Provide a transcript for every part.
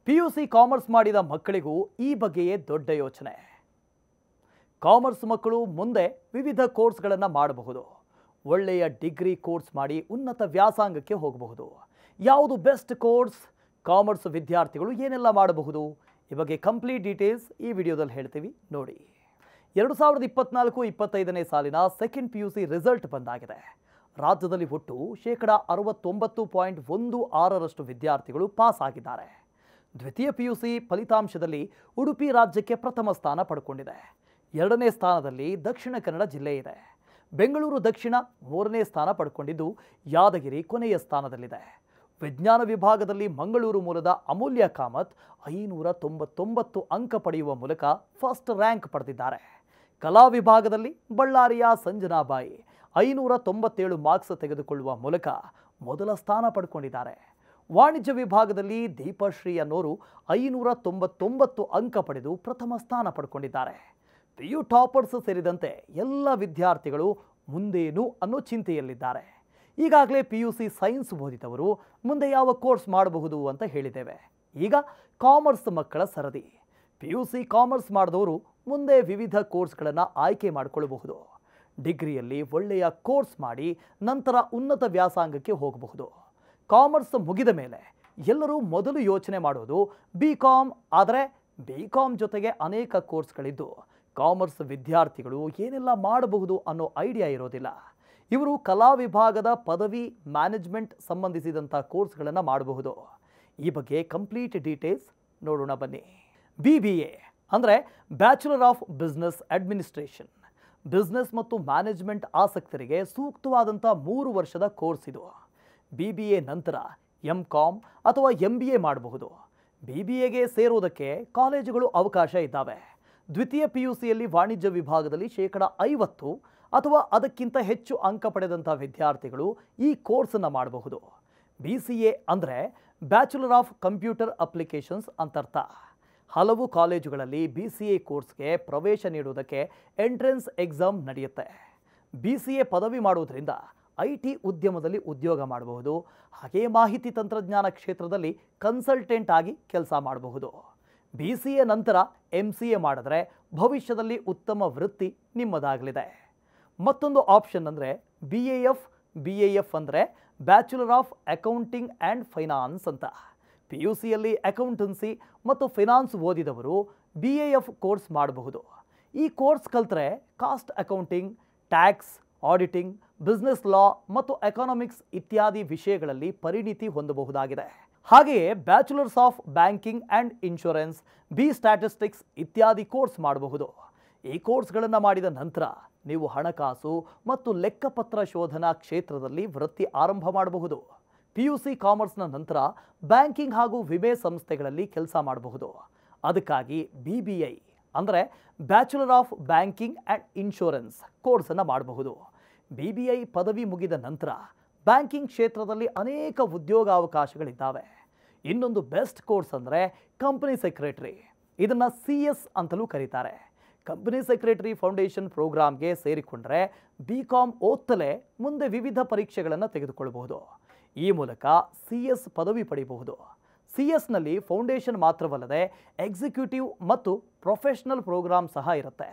PUC commerce ಮಾಡಿದ ಮಕ್ಕಳಿಗೂ ಈ ಬಗ್ಗೆಯೇ ದೊಡ್ಡ ಯೋಚನೆ. ಕಾಮರ್ಸ್ ಮಕ್ಕಳು ಮುಂದೆ ವಿವಿಧ ಕೋರ್ಸ್ಗಳನ್ನು ಮಾಡಬಹುದು. ಒಳ್ಳೆಯ ಡಿಗ್ರಿ ಕೋರ್ಸ್ ಮಾಡಿ ಉನ್ನತ ವ್ಯಾಸಂಗಕ್ಕೆ ಹೋಗಬಹುದು. ಯಾವುದು ಬೆಸ್ಟ್ ಕೋರ್ಸ್? ಕಾಮರ್ಸ್ ವಿದ್ಯಾರ್ಥಿಗಳು ಏನೆಲ್ಲ ಮಾಡಬಹುದು? ಈ ಬಗ್ಗೆ ಕಂಪ್ಲೀಟ್ ಡೀಟೇಲ್ಸ್ ಈ ವಿಡಿಯೋದಲ್ಲಿ ಹೇಳ್ತೀವಿ, ನೋಡಿ. 2024-25ನೇ ಸಾಲಿನ ಸೆಕೆಂಡ್ ಪಿಯುಸಿ ರಿಸಲ್ಟ್ ಬಂದಾಗಿದೆ. ರಾಜ್ಯದಲ್ಲಿ ಒಟ್ಟು 69.16% ವಿದ್ಯಾರ್ಥಿಗಳು ಪಾಸ್ ಆಗಿದ್ದಾರೆ. ದ್ವಿತೀಯ ಪಿಯುಸಿ ಫಲಿತಾಂಶದಲ್ಲಿ ಉಡುಪಿ ರಾಜ್ಯಕ್ಕೆ ಪ್ರಥಮ ಸ್ಥಾನ ಪಡ್ಕೊಂಡಿದೆ. ಎರಡನೇ ಸ್ಥಾನದಲ್ಲಿ ದಕ್ಷಿಣ ಕನ್ನಡ ಜಿಲ್ಲೆ ಇದೆ. ಬೆಂಗಳೂರು ದಕ್ಷಿಣ ಮೂರನೇ ಸ್ಥಾನ ಪಡ್ಕೊಂಡಿದ್ದು ಯಾದಗಿರಿ ಕೊನೆಯ ಸ್ಥಾನದಲ್ಲಿದೆ. ವಿಜ್ಞಾನ ವಿಭಾಗದಲ್ಲಿ ಮಂಗಳೂರು ಮೂಲದ ಅಮೂಲ್ಯ ಕಾಮತ್ 599 ಅಂಕ ಪಡೆಯುವ ಮೂಲಕ ಫಸ್ಟ್ ರ್ಯಾಂಕ್ ಪಡೆದಿದ್ದಾರೆ. ಕಲಾ ವಿಭಾಗದಲ್ಲಿ ಬಳ್ಳಾರಿಯ ಸಂಜನಾಬಾಯಿ 597 ಮಾರ್ಕ್ಸ್ ತೆಗೆದುಕೊಳ್ಳುವ ಮೂಲಕ ಮೊದಲ ಸ್ಥಾನ ಪಡ್ಕೊಂಡಿದ್ದಾರೆ. ವಾಣಿಜ್ಯ ವಿಭಾಗದಲ್ಲಿ ದೀಪಶ್ರೀ ಅನ್ನೋರು 599 ಅಂಕ ಪಡೆದು ಪ್ರಥಮ ಸ್ಥಾನ ಪಡ್ಕೊಂಡಿದ್ದಾರೆ. ಪಿಯು ಟಾಪರ್ಸ್ ಸೇರಿದಂತೆ ಎಲ್ಲ ವಿದ್ಯಾರ್ಥಿಗಳು ಮುಂದೇನು ಅನ್ನೋ ಚಿಂತೆಯಲ್ಲಿದ್ದಾರೆ. ಈಗಾಗಲೇ ಪಿಯುಸಿ ಸೈನ್ಸ್ ಓದಿದವರು ಮುಂದೆ ಯಾವ ಕೋರ್ಸ್ ಮಾಡಬಹುದು ಅಂತ ಹೇಳಿದ್ದೇವೆ. ಈಗ ಕಾಮರ್ಸ್ ಮಕ್ಕಳ ಸರದಿ. ಪಿಯುಸಿ ಕಾಮರ್ಸ್ ಮಾಡಿದವರು ಮುಂದೆ ವಿವಿಧ ಕೋರ್ಸ್ಗಳನ್ನು ಆಯ್ಕೆ ಮಾಡಿಕೊಳ್ಳಬಹುದು. ಡಿಗ್ರಿಯಲ್ಲಿ ಒಳ್ಳೆಯ ಕೋರ್ಸ್ ಮಾಡಿ ನಂತರ ಉನ್ನತ ವ್ಯಾಸಂಗಕ್ಕೆ ಹೋಗಬಹುದು. ಕಾಮರ್ಸ್ ಮುಗಿದ ಮೇಲೆ ಎಲ್ಲರೂ ಮೊದಲು ಯೋಚನೆ ಮಾಡೋದು BCom. ಆದರೆ BCom ಜೊತೆಗೆ ಅನೇಕ ಕೋರ್ಸ್ಗಳಿದ್ದು ಕಾಮರ್ಸ್ ವಿದ್ಯಾರ್ಥಿಗಳು ಏನೆಲ್ಲ ಮಾಡಬಹುದು ಅನ್ನೋ ಐಡಿಯಾ ಇರೋದಿಲ್ಲ. ಇವರು ಕಲಾ ವಿಭಾಗದ ಪದವಿ ಮ್ಯಾನೇಜ್ಮೆಂಟ್ ಸಂಬಂಧಿಸಿದಂಥ ಕೋರ್ಸ್ಗಳನ್ನು ಮಾಡಬಹುದು. ಈ ಬಗ್ಗೆ ಕಂಪ್ಲೀಟ್ ಡೀಟೇಲ್ಸ್ ನೋಡೋಣ ಬನ್ನಿ. BBA ಅಂದರೆ bachelor of business administration. Business ಮತ್ತು ಮ್ಯಾನೇಜ್ಮೆಂಟ್ ಆಸಕ್ತರಿಗೆ ಸೂಕ್ತವಾದಂಥ 3 ವರ್ಷದ ಕೋರ್ಸ್ ಇದು. BBA ನಂತರ MCom ಅಥವಾ MBA ಮಾಡಬಹುದು. BBAಗೆ ಸೇರೋದಕ್ಕೆ ಕಾಲೇಜುಗಳು ಅವಕಾಶ ಇದ್ದಾವೆ. ದ್ವಿತೀಯ ಪಿಯುಸಿಯಲ್ಲಿ ವಾಣಿಜ್ಯ ವಿಭಾಗದಲ್ಲಿ 50% ಅಥವಾ ಅದಕ್ಕಿಂತ ಹೆಚ್ಚು ಅಂಕ ಪಡೆದಂಥ ವಿದ್ಯಾರ್ಥಿಗಳು ಈ ಕೋರ್ಸನ್ನು ಮಾಡಬಹುದು. BCA ಅಂದರೆ ಬ್ಯಾಚುಲರ್ ಆಫ್ ಕಂಪ್ಯೂಟರ್ ಅಪ್ಲಿಕೇಶನ್ಸ್ ಅಂತರ್ಥ. ಹಲವು ಕಾಲೇಜುಗಳಲ್ಲಿ BCA ಕೋರ್ಸ್ಗೆ ಪ್ರವೇಶ ನೀಡುವುದಕ್ಕೆ ಎಂಟ್ರೆನ್ಸ್ ಎಕ್ಸಾಮ್ ನಡೆಯುತ್ತೆ. BCA ಪದವಿ ಮಾಡುವುದರಿಂದ IT ಉದ್ಯಮದಲ್ಲಿ ಉದ್ಯೋಗ ಮಾಡಬಹುದು. ಹಾಗೆಯೇ ಮಾಹಿತಿ ತಂತ್ರಜ್ಞಾನ ಕ್ಷೇತ್ರದಲ್ಲಿ ಕನ್ಸಲ್ಟೆಂಟ್ ಆಗಿ ಕೆಲಸ ಮಾಡಬಹುದು. BCA ನಂತರ MCA ಮಾಡಿದ್ರೆ ಭವಿಷ್ಯದಲ್ಲಿ ಉತ್ತಮ ವೃತ್ತಿ ನಿಮ್ಮದಾಗಲಿದೆ. ಮತ್ತೊಂದು ಆಪ್ಷನ್ ಅಂದರೆ BAF ಅಂದರೆ bachelor of accounting and finance ಅಂತ. ಪಿಯುಸಿಯಲ್ಲಿ ಅಕೌಂಟೆನ್ಸಿ ಮತ್ತು ಫೈನಾನ್ಸ್ ಓದಿದವರು BAF ಕೋರ್ಸ್ ಮಾಡಬಹುದು. ಈ ಕೋರ್ಸ್ ಕಲಿತ್ರೆ cost accounting, tax, auditing, business ಲಾ ಮತ್ತು ಎಕಾನಮಿಕ್ಸ್ ಇತ್ಯಾದಿ ವಿಷಯಗಳಲ್ಲಿ ಪರಿಣಿತಿ ಹೊಂದಬಹುದಾಗಿದೆ. ಹಾಗೆಯೇ bachelors of banking and insurance, statistics ಇತ್ಯಾದಿ ಕೋರ್ಸ್ ಮಾಡಬಹುದು. ಈ ಕೋರ್ಸ್ಗಳನ್ನು ಮಾಡಿದ ನಂತರ ನೀವು ಹಣಕಾಸು ಮತ್ತು ಲೆಕ್ಕಪತ್ರ ಶೋಧನಾ ಕ್ಷೇತ್ರದಲ್ಲಿ ವೃತ್ತಿ ಆರಂಭ ಮಾಡಬಹುದು. ಪಿಯುಸಿ ಕಾಮರ್ಸ್ನ ನಂತರ ಬ್ಯಾಂಕಿಂಗ್ ಹಾಗೂ ವಿಮೆ ಸಂಸ್ಥೆಗಳಲ್ಲಿ ಕೆಲಸ ಮಾಡಬಹುದು. ಅದಕ್ಕಾಗಿ BBI ಅಂದರೆ bachelor of banking and insurance ಕೋರ್ಸನ್ನು ಮಾಡಬಹುದು. BBI ಪದವಿ ಮುಗಿದ ನಂತರ ಬ್ಯಾಂಕಿಂಗ್ ಕ್ಷೇತ್ರದಲ್ಲಿ ಅನೇಕ ಉದ್ಯೋಗಾವಕಾಶಗಳಿದ್ದಾವೆ. ಇನ್ನೊಂದು ಬೆಸ್ಟ್ ಕೋರ್ಸ್ ಅಂದರೆ ಕಂಪನಿ ಸೆಕ್ರೆಟರಿ. ಇದನ್ನು CS ಅಂತಲೂ ಕರೀತಾರೆ. ಕಂಪನಿ ಸೆಕ್ರೆಟರಿ ಫೌಂಡೇಶನ್ ಪ್ರೋಗ್ರಾಮ್ಗೆ ಸೇರಿಕೊಂಡ್ರೆ BCom ಓದ್ತಲೇ ಮುಂದೆ ವಿವಿಧ ಪರೀಕ್ಷೆಗಳನ್ನು ತೆಗೆದುಕೊಳ್ಳಬಹುದು. ಈ ಮೂಲಕ CS ಪದವಿ ಪಡೆಯಬಹುದು. CSನಲ್ಲಿ ಫೌಂಡೇಶನ್ ಮಾತ್ರವಲ್ಲದೆ ಎಕ್ಸಿಕ್ಯೂಟಿವ್ ಮತ್ತು ಪ್ರೊಫೆಷನಲ್ ಪ್ರೋಗ್ರಾಮ್ ಸಹ ಇರುತ್ತೆ.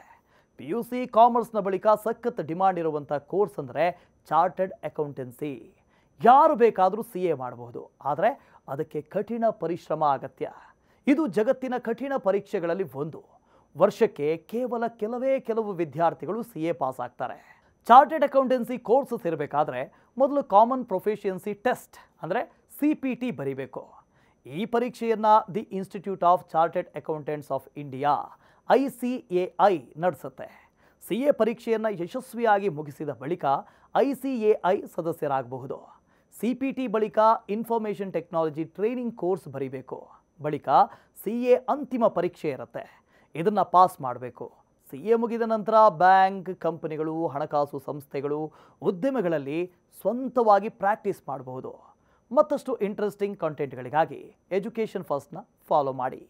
ಪಿಯುಸಿ ಕಾಮರ್ಸ್ನ ಬಳಿಕ ಸಖತ್ ಡಿಮಾಂಡ್ ಇರುವಂಥ ಕೋರ್ಸ್ ಅಂದರೆ ಚಾರ್ಟರ್ಡ್ ಅಕೌಂಟೆನ್ಸಿ. ಯಾರು ಬೇಕಾದರೂ CA ಮಾಡಬಹುದು, ಆದರೆ ಅದಕ್ಕೆ ಕಠಿಣ ಪರಿಶ್ರಮ ಅಗತ್ಯ. ಇದು ಜಗತ್ತಿನ ಕಠಿಣ ಪರೀಕ್ಷೆಗಳಲ್ಲಿ ಒಂದು. ವರ್ಷಕ್ಕೆ ಕೇವಲ ಕೆಲವು ವಿದ್ಯಾರ್ಥಿಗಳು CA ಪಾಸ್ ಆಗ್ತಾರೆ. ಚಾರ್ಟರ್ಡ್ ಅಕೌಂಟೆನ್ಸಿ ಕೋರ್ಸ್ ಸೇರಬೇಕಾದ್ರೆ ಮೊದಲು ಕಾಮನ್ ಪ್ರೊಫಿಷಿಯನ್ಸಿ ಟೆಸ್ಟ್ ಅಂದರೆ CPT ಬರೀಬೇಕು. ಈ ಪರೀಕ್ಷೆಯನ್ನು the institute of chartered accountants of India ICAI ನಡೆಸುತ್ತೆ. CA ಪರೀಕ್ಷೆಯನ್ನು ಯಶಸ್ವಿಯಾಗಿ ಮುಗಿಸಿದ ಬಳಿಕ ICAI ಸದಸ್ಯರಾಗಬಹುದು. CPT ಬಳಿಕ ಇನ್ಫಾರ್ಮೇಷನ್ ಟೆಕ್ನಾಲಜಿ ಟ್ರೈನಿಂಗ್ ಕೋರ್ಸ್ ಬರೀಬೇಕು. ಬಳಿಕ CA ಅಂತಿಮ ಪರೀಕ್ಷೆ ಇರುತ್ತೆ. ಇದನ್ನು ಪಾಸ್ ಮಾಡಬೇಕು. CA ಮುಗಿದ ನಂತರ ಬ್ಯಾಂಕ್, ಕಂಪನಿಗಳು, ಹಣಕಾಸು ಸಂಸ್ಥೆಗಳು, ಉದ್ಯಮಗಳಲ್ಲಿ ಸ್ವಂತವಾಗಿ ಪ್ರಾಕ್ಟೀಸ್ ಮಾಡಬಹುದು. ಮತ್ತಷ್ಟು ಇಂಟ್ರೆಸ್ಟಿಂಗ್ ಕಂಟೆಂಟ್ಗಳಿಗಾಗಿ ಎಜುಕೇಷನ್ ಫಸ್ಟ್ನ ಫಾಲೋ ಮಾಡಿ.